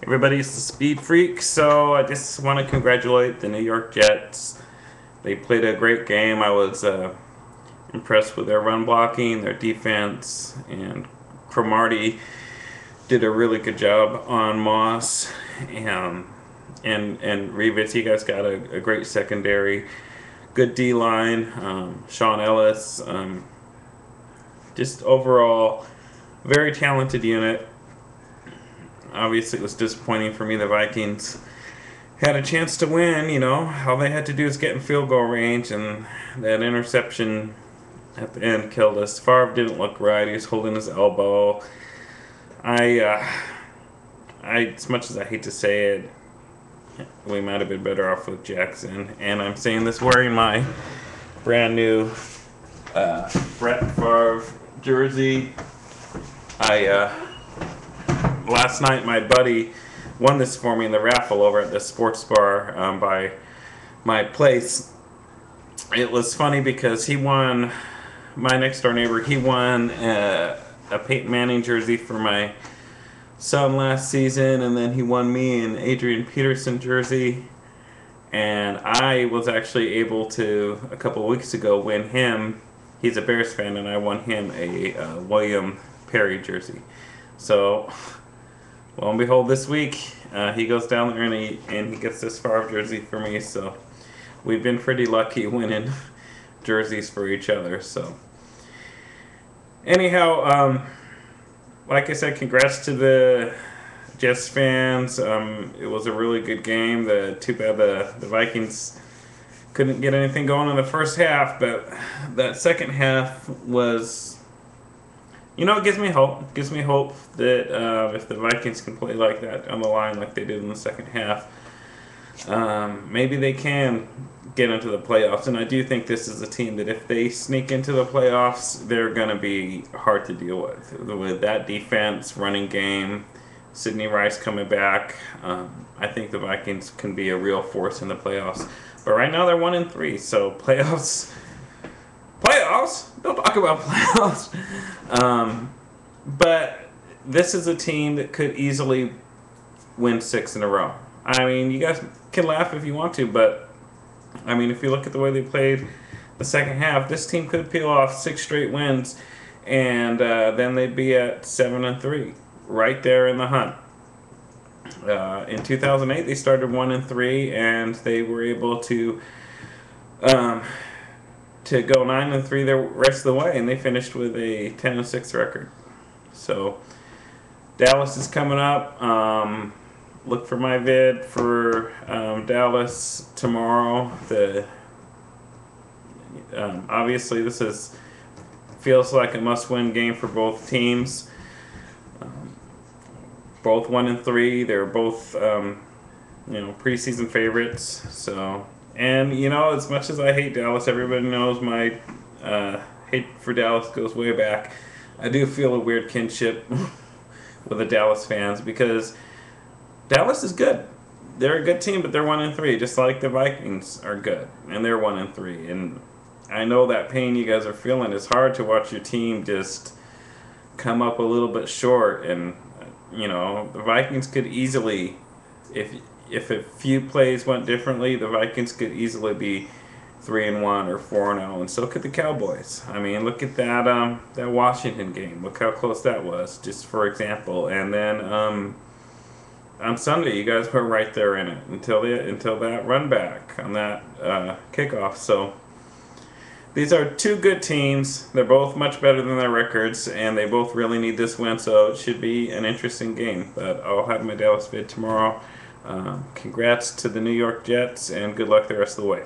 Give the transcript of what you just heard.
Everybody's the Speed Freak, so I just want to congratulate the New York Jets. They played a great game. I was impressed with their run blocking, their defense, and Cromartie did a really good job on Moss. And Reeves, you guys got a great secondary, good D line. Sean Ellis, just overall very talented unit. Obviously, it was disappointing for me. The Vikings had a chance to win. All they had to do is get in field goal range, and that interception at the end killed us. Favre didn't look right. He was holding his elbow. As much as I hate to say it, we might have been better off with Jackson. And I'm saying this wearing my brand new Brett Favre jersey. Last night, my buddy won this for me in the raffle over at the sports bar by my place. It was funny because he won, my next door neighbor, he won a Peyton Manning jersey for my son last season, and then he won me an Adrian Peterson jersey. And I was actually able to, a couple of weeks ago, win him. He's a Bears fan, and I won him a William Perry jersey. So, lo and behold, this week he goes down there and he gets this Favre jersey for me. So we've been pretty lucky winning jerseys for each other. So anyhow, like I said, congrats to the Jets fans. It was a really good game. Too bad the Vikings couldn't get anything going in the first half, but that second half was. It gives me hope. It gives me hope that if the Vikings can play like that on the line like they did in the second half, maybe they can get into the playoffs. And I do think this is a team that if they sneak into the playoffs, they're going to be hard to deal with. With that defense, running game, Sidney Rice coming back, I think the Vikings can be a real force in the playoffs. But right now they're 1-3, so playoffs. Don't talk about playoffs. But this is a team that could easily win 6 in a row. I mean, you guys can laugh if you want to, but I mean, if you look at the way they played the second half, this team could peel off 6 straight wins, and then they'd be at 7-3, right there in the hunt. In 2008, they started 1-3, and they were able to go 9-3 the rest of the way, and they finished with a 10-6 record. So Dallas is coming up. Look for my vid for Dallas tomorrow. Obviously this feels like a must-win game for both teams. Both 1-3. They're both preseason favorites. So. And, as much as I hate Dallas, everybody knows my hate for Dallas goes way back. I do feel a weird kinship with the Dallas fans because Dallas is good. They're a good team, but they're 1-3, just like the Vikings are good, and they're 1-3. And I know that pain you guys are feeling. It's hard to watch your team just come up a little bit short. And, the Vikings could easily, if a few plays went differently, the Vikings could easily be 3-1 or 4-0, and so could the Cowboys. I mean, look at that Washington game. Look how close that was, just for example. And then on Sunday, you guys were right there in it until that run back on that kickoff. So these are two good teams. They're both much better than their records, and they both really need this win. So it should be an interesting game. But I'll have my Dallas vid tomorrow. Congrats to the New York Jets, and good luck the rest of the way.